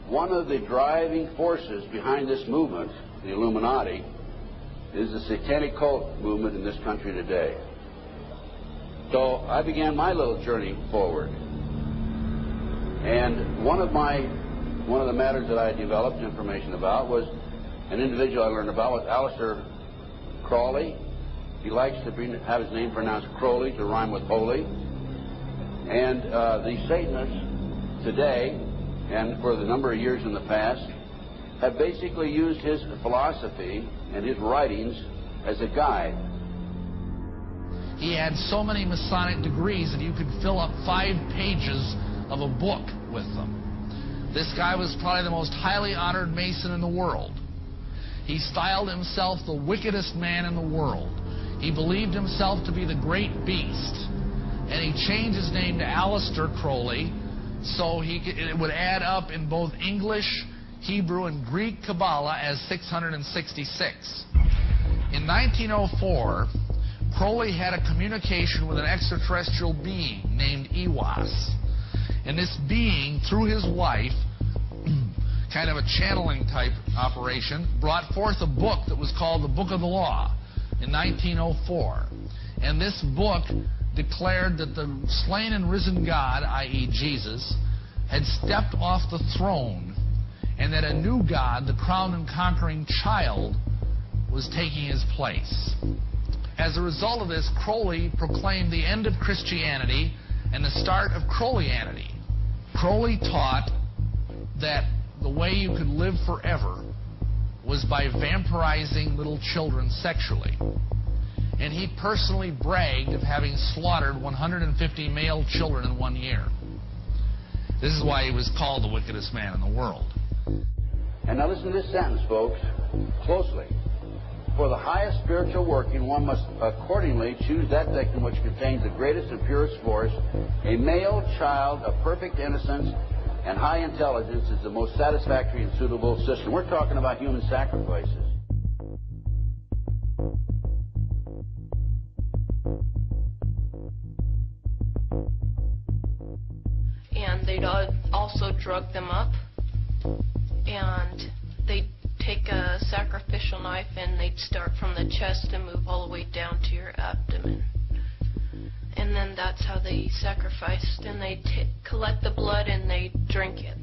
one of the driving forces behind this movement, the Illuminati, is the satanic cult movement in this country today. So I began my little journey forward. And one of the matters that I developed information about was an individual I learned about was Aleister Crowley. He likes to have his name pronounced Crowley to rhyme with holy. And the Satanists today, and for the number of years in the past, have basically used his philosophy and his writings as a guide. He had so many Masonic degrees that you could fill up 5 pages of a book with them. This guy was probably the most highly honored Mason in the world. He styled himself the wickedest man in the world. He believed himself to be the great beast. And he changed his name to Aleister Crowley so it would add up in both English, Hebrew, and Greek Kabbalah as 666. In 1904, Crowley had a communication with an extraterrestrial being named Iwas. And this being, through his wife, kind of a channeling type operation, brought forth a book that was called the Book of the Law in 1904. And this book declared that the slain and risen God, i.e. Jesus, had stepped off the throne, and that a new God, the crowned and conquering child, was taking his place. As a result of this, Crowley proclaimed the end of Christianity and the start of Crowleyanity. Crowley taught that the way you could live forever was by vampirizing little children sexually. And he personally bragged of having slaughtered 150 male children in 1 year. This is why he was called the wickedest man in the world. And now listen to this sentence, folks, closely. For the highest spiritual working, one must accordingly choose that victim which contains the greatest and purest force. A male child of perfect innocence and high intelligence is the most satisfactory and suitable system. We're talking about human sacrifices. And they'd also drug them up, and they'd take a sacrificial knife and they'd start from the chest and move all the way down to your abdomen. And then that's how they sacrificed, and they'd collect the blood and they'd drink it.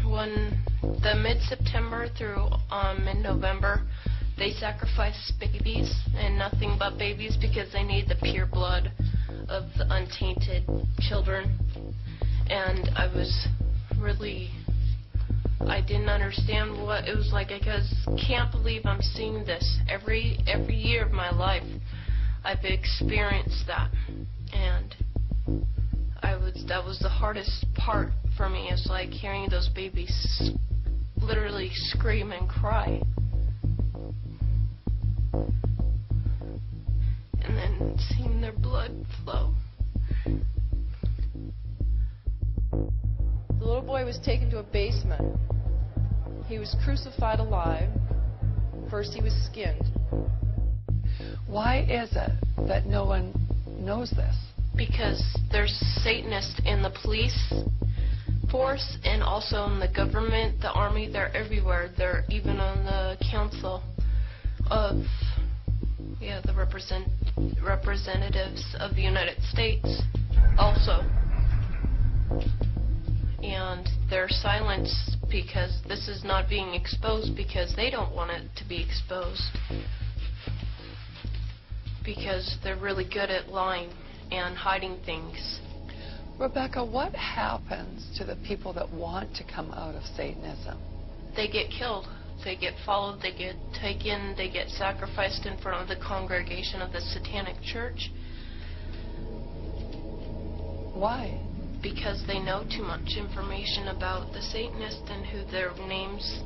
When the mid-September through mid-November, they sacrificed babies and nothing but babies because they need the pure blood of the untainted children. And I didn't understand what it was like. I can't believe I'm seeing this every year of my life. I've experienced that, and that was the hardest part for me. It's like hearing those babies literally scream and cry, and then seeing their blood flow. The little boy was taken to a basement. He was crucified alive. First he was skinned. Why is it that no one knows this? Because there's Satanists in the police force and also in the government, the army. They're everywhere. They're even on the council of the representatives of the United States also. And they're silenced because this is not being exposed because they don't want it to be exposed. Because they're really good at lying and hiding things. Rebecca, what happens to the people that want to come out of Satanism? They get killed. They get followed. They get taken. They get sacrificed in front of the congregation of the Satanic Church. Why? Because they know too much information about the Satanists and who their names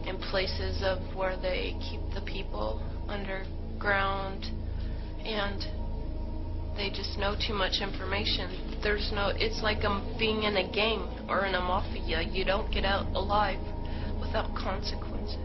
and places of where they keep the people underground, and they just know too much information. It's like being in a gang or in a mafia. You don't get out alive without consequences.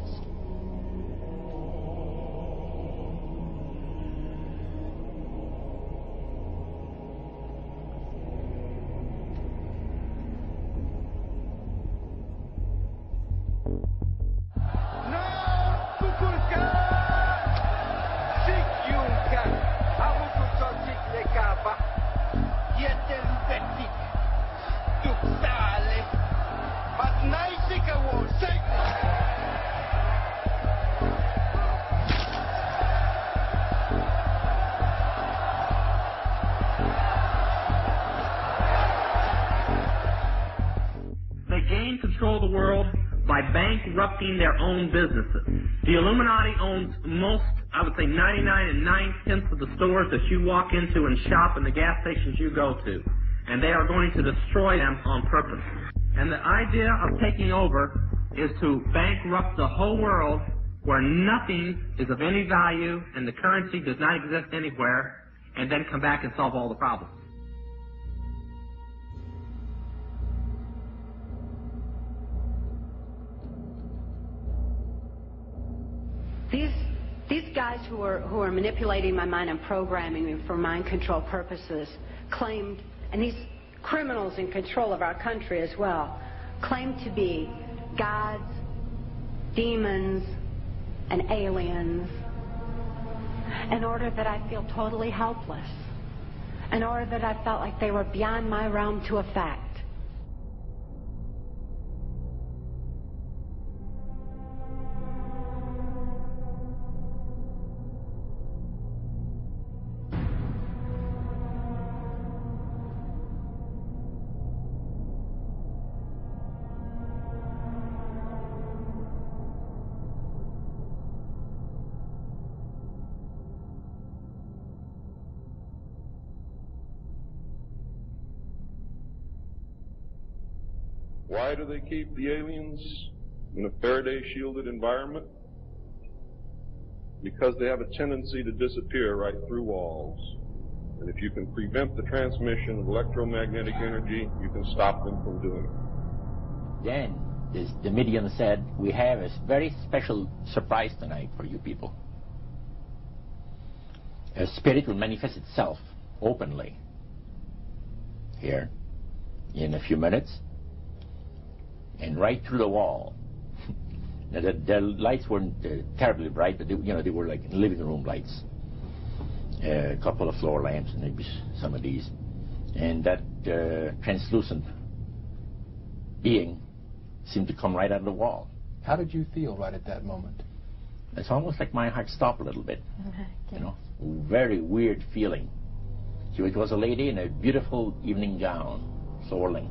bankrupting their own businesses. The Illuminati owns most, I would say 99 9/10 of the stores that you walk into and shop and the gas stations you go to. And they are going to destroy them on purpose. And the idea of taking over is to bankrupt the whole world where nothing is of any value and the currency does not exist anywhere, and then come back and solve all the problems. These guys who are manipulating my mind and programming me for mind control purposes claimed, and these criminals in control of our country as well, claim to be gods, demons, and aliens in order that I feel totally helpless, in order that I felt like they were beyond my realm to affect. Why do they keep the aliens in a Faraday-shielded environment? Because they have a tendency to disappear right through walls. And if you can prevent the transmission of electromagnetic energy, you can stop them from doing it. Then the medium said, we have a very special surprise tonight for you people. A spirit will manifest itself openly here in a few minutes. And right through the wall. Now, the lights weren't terribly bright, but they were like living room lights. A couple of floor lamps, and maybe some of these. And that translucent being seemed to come right out of the wall. How did you feel right at that moment? It's almost like my heart stopped a little bit. You know, very weird feeling. It was a lady in a beautiful evening gown, swirling.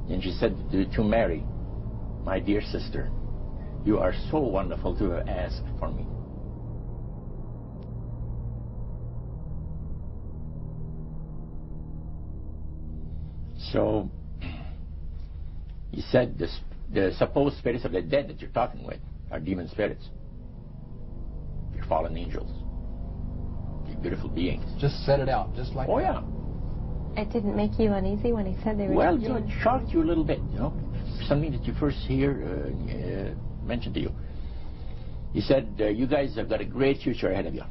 And she said to Mary, my dear sister, you are so wonderful to have asked for me. So, he said the supposed spirits of the dead that you're talking with are demon spirits. They're fallen angels. They're beautiful beings. Just set it out, just like that. Oh, yeah. It didn't make you uneasy when he said they were... Well, it shocked you a little bit, something that you first hear mentioned to you. He said, you guys have got a great future ahead of you.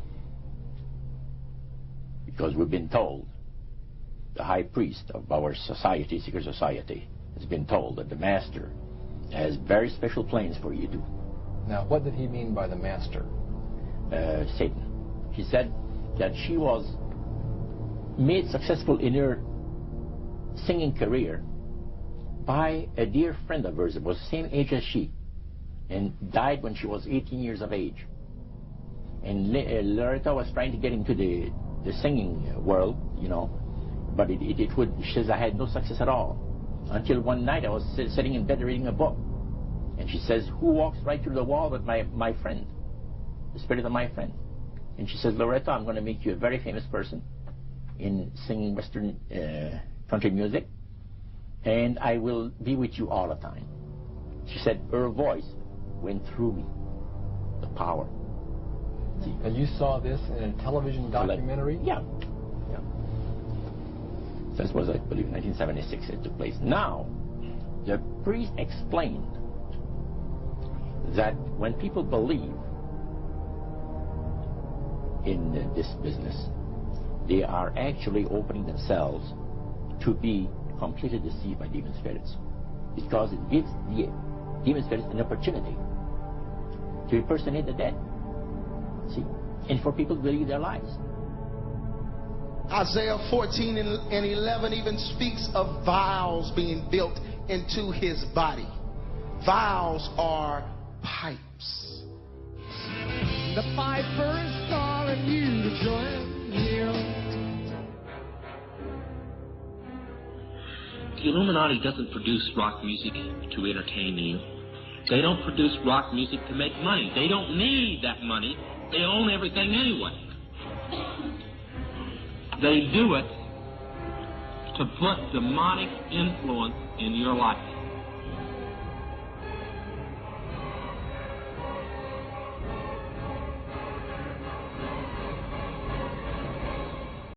Because we've been told, the high priest of our society, secret society, has been told that the master has very special plans for you too. Now, what did he mean by the master? Satan. He said that she was made successful in her singing career by a dear friend of hers that was the same age as she and died when she was 18 years of age. And Loretta was trying to get into the singing world, but she says, I had no success at all. Until one night I was sitting in bed reading a book. And she says, who walks right through the wall but my friend, the spirit of my friend? And she says, Loretta, I'm going to make you a very famous person in singing Western country music, and I will be with you all the time. She said her voice went through me, the power. See? And you saw this in a television documentary? Yeah. This was, I believe, 1976 it took place. Now, the priest explained that when people believe in this business, they are actually opening themselves to be completely deceived by demon spirits, because it gives the demon spirits an opportunity to impersonate the dead. See? And for people to believe their lies. Isaiah 14 and 11 even speaks of vials being built into his body. Vials are pipes. The piper is calling you to join him. The Illuminati doesn't produce rock music to entertain you. They don't produce rock music to make money. They don't need that money. They own everything anyway. They do it to put demonic influence in your life.